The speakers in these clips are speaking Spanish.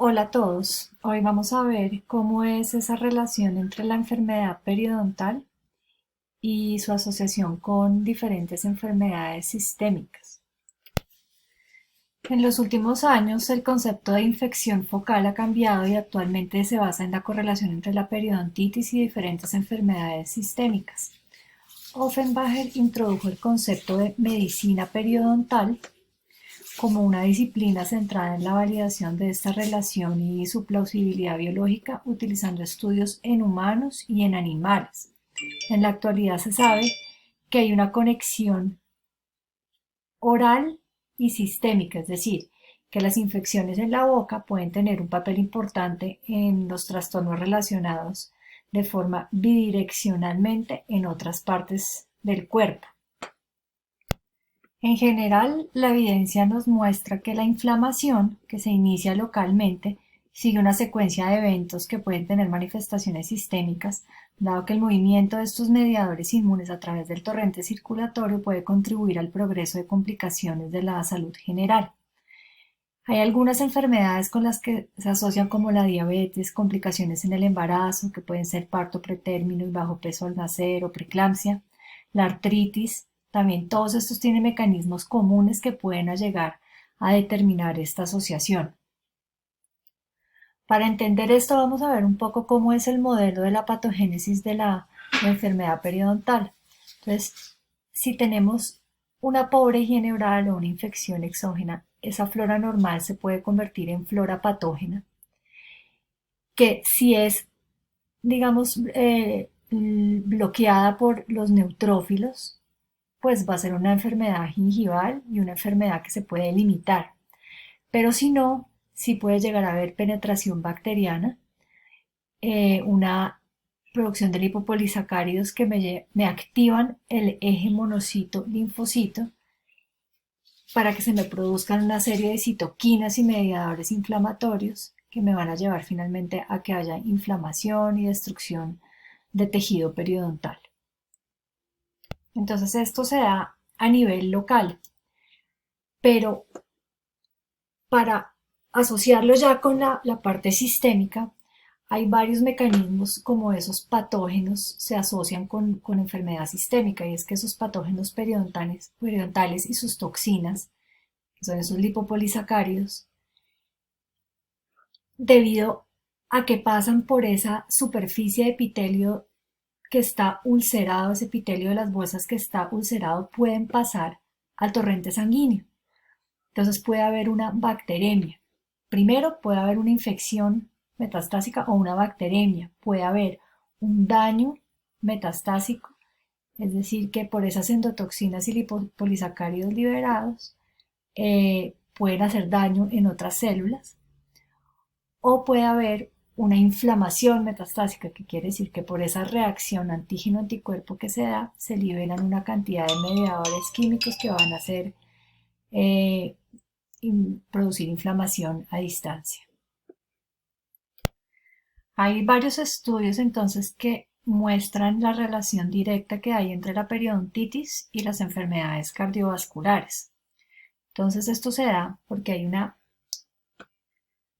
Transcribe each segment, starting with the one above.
Hola a todos, hoy vamos a ver cómo es esa relación entre la enfermedad periodontal y su asociación con diferentes enfermedades sistémicas. En los últimos años, el concepto de infección focal ha cambiado y actualmente se basa en la correlación entre la periodontitis y diferentes enfermedades sistémicas. Offenbacher introdujo el concepto de medicina periodontal como una disciplina centrada en la validación de esta relación y su plausibilidad biológica utilizando estudios en humanos y en animales. En la actualidad se sabe que hay una conexión oral y sistémica, es decir, que las infecciones en la boca pueden tener un papel importante en los trastornos relacionados de forma bidireccionalmente en otras partes del cuerpo. En general, la evidencia nos muestra que la inflamación, que se inicia localmente, sigue una secuencia de eventos que pueden tener manifestaciones sistémicas, dado que el movimiento de estos mediadores inmunes a través del torrente circulatorio puede contribuir al progreso de complicaciones de la salud general. Hay algunas enfermedades con las que se asocian como la diabetes, complicaciones en el embarazo, que pueden ser parto pretérmino y bajo peso al nacer o preeclampsia, la artritis. También todos estos tienen mecanismos comunes que pueden llegar a determinar esta asociación. Para entender esto vamos a ver un poco cómo es el modelo de la patogénesis de la enfermedad periodontal. Entonces, si tenemos una pobre higiene oral o una infección exógena, esa flora normal se puede convertir en flora patógena, que si es, digamos, bloqueada por los neutrófilos, pues va a ser una enfermedad gingival y una enfermedad que se puede limitar. Pero si no, sí puede llegar a haber penetración bacteriana, una producción de lipopolisacáridos que me activan el eje monocito-linfocito para que se me produzcan una serie de citoquinas y mediadores inflamatorios que me van a llevar finalmente a que haya inflamación y destrucción de tejido periodontal. Entonces esto se da a nivel local, pero para asociarlo ya con la parte sistémica, hay varios mecanismos como esos patógenos se asocian con enfermedad sistémica, y es que esos patógenos periodontales y sus toxinas, que son esos lipopolisacáridos, debido a que pasan por esa superficie de epitelio que está ulcerado, ese epitelio de las bolsas que está ulcerado, pueden pasar al torrente sanguíneo. Entonces puede haber una bacteremia. Primero puede haber una infección metastásica o una bacteremia. Puede haber un daño metastásico, es decir, que por esas endotoxinas y lipopolisacáridos liberados pueden hacer daño en otras células. O puede haber una inflamación metastásica, que quiere decir que por esa reacción antígeno-anticuerpo que se da, se liberan una cantidad de mediadores químicos que van a hacer eh, producir inflamación a distancia. Hay varios estudios entonces que muestran la relación directa que hay entre la periodontitis y las enfermedades cardiovasculares. Entonces esto se da porque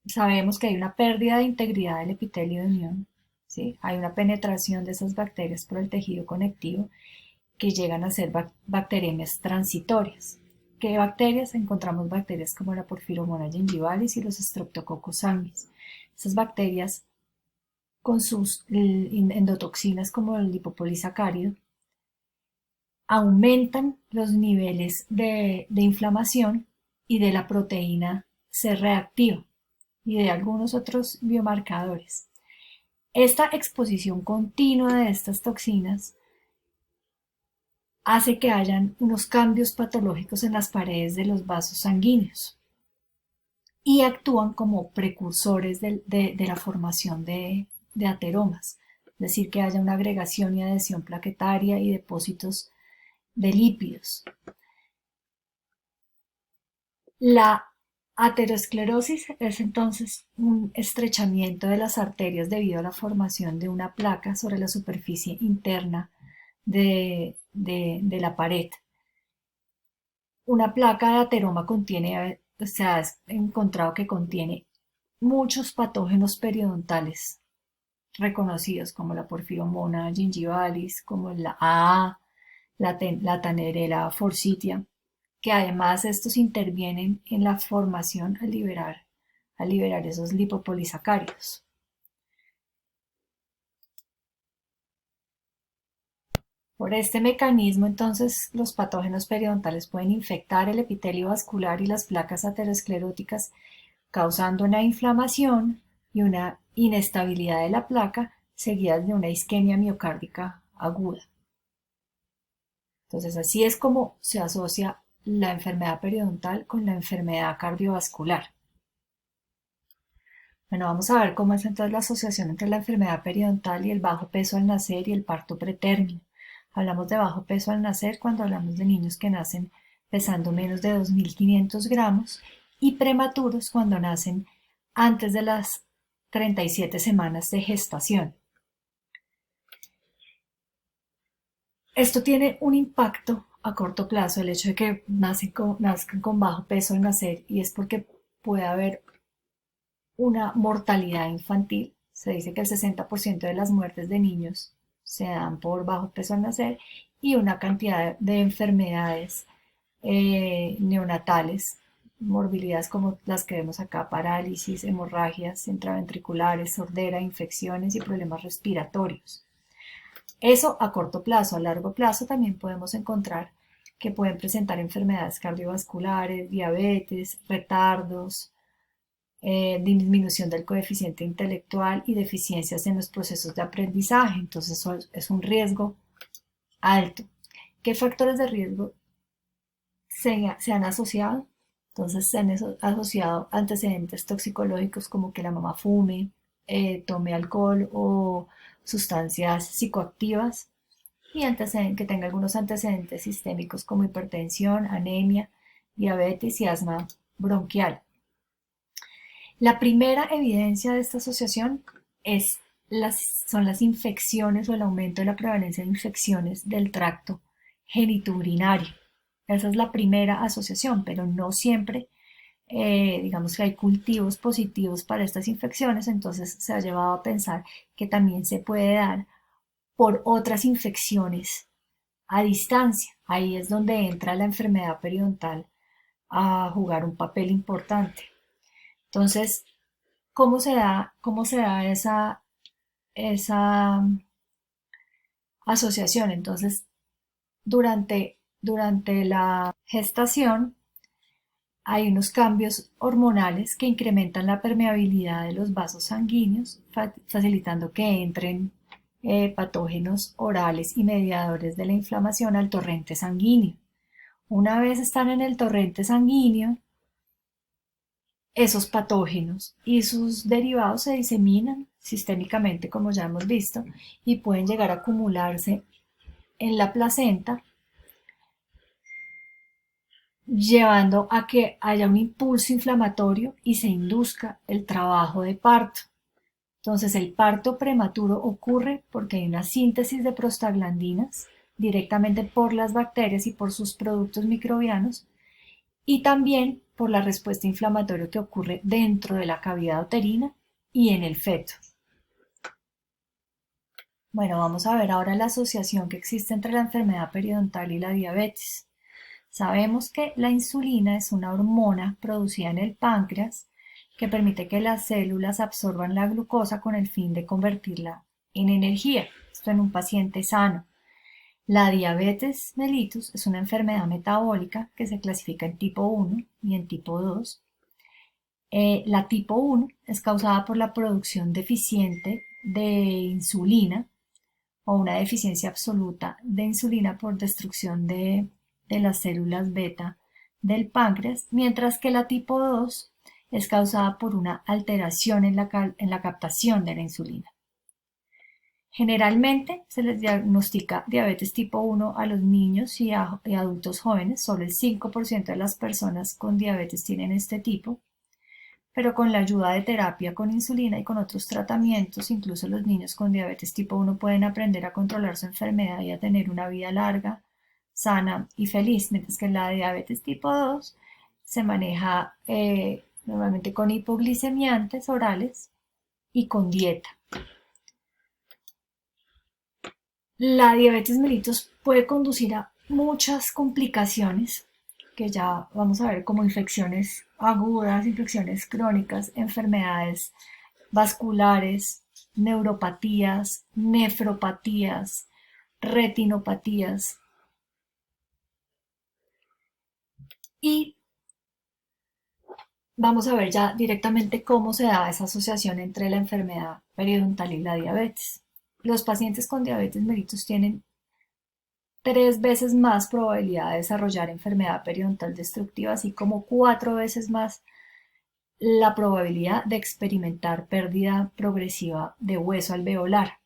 sabemos que hay una pérdida de integridad del epitelio de unión, ¿sí? Hay una penetración de esas bacterias por el tejido conectivo que llegan a ser bacteriemias transitorias. ¿Qué bacterias? Encontramos bacterias como la Porphyromonas gingivalis y los Streptococcus sanguis. Esas bacterias con sus endotoxinas como el lipopolisacárido aumentan los niveles de inflamación y de la proteína C reactiva y de algunos otros biomarcadores. Esta exposición continua de estas toxinas hace que hayan unos cambios patológicos en las paredes de los vasos sanguíneos y actúan como precursores de la formación de ateromas, es decir, que haya una agregación y adhesión plaquetaria y depósitos de lípidos. La aterosclerosis es entonces un estrechamiento de las arterias debido a la formación de una placa sobre la superficie interna de la pared. Una placa de ateroma contiene, se ha encontrado que contiene muchos patógenos periodontales reconocidos como la Porphyromonas gingivalis, como la AA, la Tannerella forsythia, que además estos intervienen en la formación al liberar esos lipopolisacáridos. Por este mecanismo, entonces, los patógenos periodontales pueden infectar el epitelio vascular y las placas ateroscleróticas, causando una inflamación y una inestabilidad de la placa, seguidas de una isquemia miocárdica aguda. Entonces, así es como se asocia la enfermedad periodontal con la enfermedad cardiovascular. Bueno, vamos a ver cómo es entonces la asociación entre la enfermedad periodontal y el bajo peso al nacer y el parto pretérmino. Hablamos de bajo peso al nacer cuando hablamos de niños que nacen pesando menos de 2.500 gramos y prematuros cuando nacen antes de las 37 semanas de gestación. Esto tiene un impacto a corto plazo, el hecho de que nazcan con bajo peso al nacer, y es porque puede haber una mortalidad infantil. Se dice que el 60% de las muertes de niños se dan por bajo peso al nacer y una cantidad de enfermedades neonatales, morbilidades como las que vemos acá, parálisis, hemorragias intraventriculares, sordera, infecciones y problemas respiratorios. Eso a corto plazo. A largo plazo también podemos encontrar que pueden presentar enfermedades cardiovasculares, diabetes, retardos, disminución del coeficiente intelectual y deficiencias en los procesos de aprendizaje. Entonces eso es un riesgo alto. ¿Qué factores de riesgo se han asociado? Entonces se han asociado antecedentes toxicológicos como que la mamá fume, tome alcohol o sustancias psicoactivas, y que tenga algunos antecedentes sistémicos como hipertensión, anemia, diabetes y asma bronquial. La primera evidencia de esta asociación son las infecciones o el aumento de la prevalencia de infecciones del tracto genitourinario. Esa es la primera asociación, pero no siempre, digamos que hay cultivos positivos para estas infecciones, entonces se ha llevado a pensar que también se puede dar por otras infecciones a distancia. Ahí es donde entra la enfermedad periodontal a jugar un papel importante. Entonces, cómo se da esa asociación? Entonces, durante la gestación hay unos cambios hormonales que incrementan la permeabilidad de los vasos sanguíneos, facilitando que entren patógenos orales y mediadores de la inflamación al torrente sanguíneo. Una vez están en el torrente sanguíneo, esos patógenos y sus derivados se diseminan sistémicamente, como ya hemos visto, y pueden llegar a acumularse en la placenta, llevando a que haya un impulso inflamatorio y se induzca el trabajo de parto. Entonces, el parto prematuro ocurre porque hay una síntesis de prostaglandinas directamente por las bacterias y por sus productos microbianos, y también por la respuesta inflamatoria que ocurre dentro de la cavidad uterina y en el feto. Bueno, vamos a ver ahora la asociación que existe entre la enfermedad periodontal y la diabetes. Sabemos que la insulina es una hormona producida en el páncreas que permite que las células absorban la glucosa con el fin de convertirla en energía. Esto en un paciente sano. La diabetes mellitus es una enfermedad metabólica que se clasifica en tipo 1 y en tipo 2. La tipo 1 es causada por la producción deficiente de insulina o una deficiencia absoluta de insulina por destrucción de las células beta del páncreas, mientras que la tipo 2 es causada por una alteración en la captación de la insulina. Generalmente se les diagnostica diabetes tipo 1 a los niños y adultos jóvenes. Solo el 5% de las personas con diabetes tienen este tipo, pero con la ayuda de terapia con insulina y con otros tratamientos, incluso los niños con diabetes tipo 1 pueden aprender a controlar su enfermedad y a tener una vida larga, sana y feliz, mientras que la diabetes tipo 2 se maneja normalmente con hipoglicemiantes orales y con dieta. La diabetes mellitus puede conducir a muchas complicaciones que ya vamos a ver, como infecciones agudas, infecciones crónicas, enfermedades vasculares, neuropatías, nefropatías, retinopatías. Y vamos a ver ya directamente cómo se da esa asociación entre la enfermedad periodontal y la diabetes. Los pacientes con diabetes mellitus tienen 3 veces más probabilidad de desarrollar enfermedad periodontal destructiva, así como 4 veces más la probabilidad de experimentar pérdida progresiva de hueso alveolar.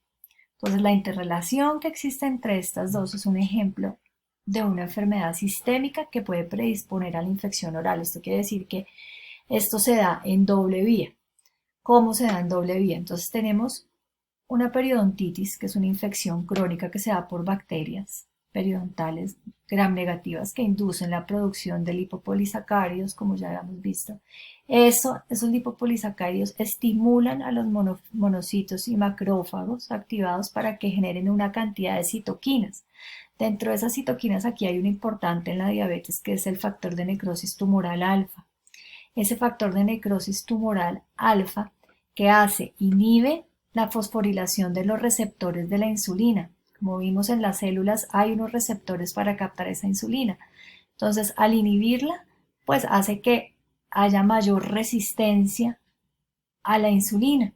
Entonces, la interrelación que existe entre estas dos es un ejemplo de una enfermedad sistémica que puede predisponer a la infección oral. Esto quiere decir que esto se da en doble vía. ¿Cómo se da en doble vía? Entonces tenemos una periodontitis, que es una infección crónica que se da por bacterias periodontales gram negativas que inducen la producción de lipopolisacáridos, como ya habíamos visto. Esos lipopolisacáridos estimulan a los monocitos y macrófagos activados para que generen una cantidad de citoquinas. Dentro de esas citoquinas aquí hay una importante en la diabetes, que es el factor de necrosis tumoral alfa. Ese factor de necrosis tumoral alfa, que inhibe la fosforilación de los receptores de la insulina. Como vimos en las células, hay unos receptores para captar esa insulina. Entonces, al inhibirla, pues hace que haya mayor resistencia a la insulina.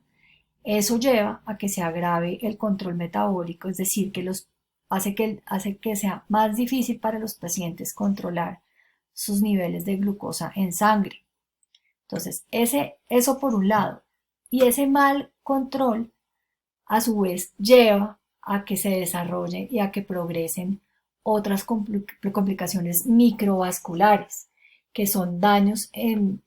Eso lleva a que se agrave el control metabólico, es decir, que hace que sea más difícil para los pacientes controlar sus niveles de glucosa en sangre. Entonces, eso por un lado. Y ese mal control, a su vez, lleva a que se desarrolle y a que progresen otras complicaciones microvasculares, que son daños en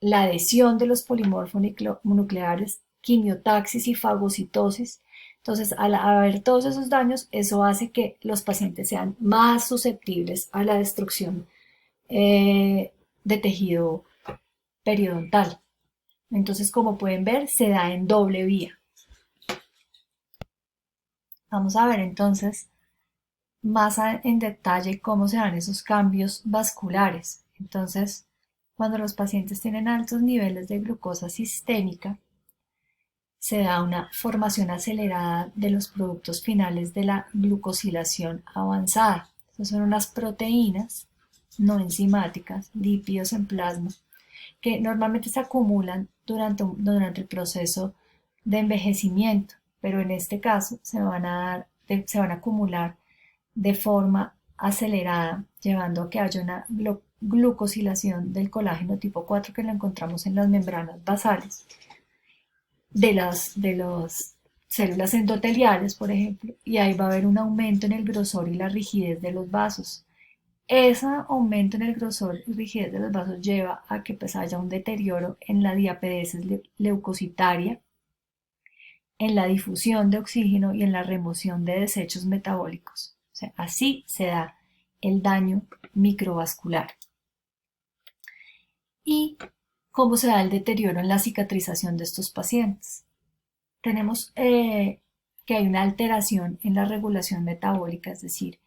la adhesión de los polimorfonucleares, quimiotaxis y fagocitosis. Entonces, al haber todos esos daños, eso hace que los pacientes sean más susceptibles a la destrucción de tejido periodontal. Entonces, como pueden ver, se da en doble vía. Vamos a ver entonces más en detalle cómo se dan esos cambios vasculares. Entonces, cuando los pacientes tienen altos niveles de glucosa sistémica, se da una formación acelerada de los productos finales de la glucosilación avanzada. Estas son unas proteínas no enzimáticas, lípidos en plasma, que normalmente se acumulan durante el proceso de envejecimiento, pero en este caso se van a acumular de forma acelerada, llevando a que haya una glucosilación del colágeno tipo 4, que lo encontramos en las membranas basales de las células endoteliales, por ejemplo, y ahí va a haber un aumento en el grosor y la rigidez de los vasos. Ese aumento en el grosor y rigidez de los vasos lleva a que pues haya un deterioro en la diapedesis leucocitaria, en la difusión de oxígeno y en la remoción de desechos metabólicos. O sea, así se da el daño microvascular. ¿Y cómo se da el deterioro en la cicatrización de estos pacientes? Tenemos que hay una alteración en la regulación metabólica, es decir,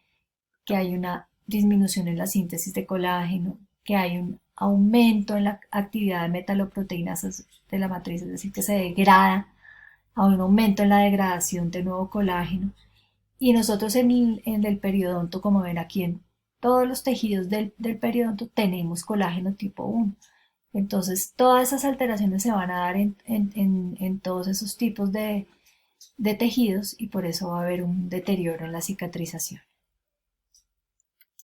que hay una disminución en la síntesis de colágeno, que hay un aumento en la actividad de metaloproteínas de la matriz, es decir, que se degrada, hay un aumento en la degradación de nuevo colágeno. Y nosotros en el periodonto, como ven aquí en todos los tejidos del periodonto, tenemos colágeno tipo 1. Entonces, todas esas alteraciones se van a dar en todos esos tipos de tejidos, y por eso va a haber un deterioro en la cicatrización.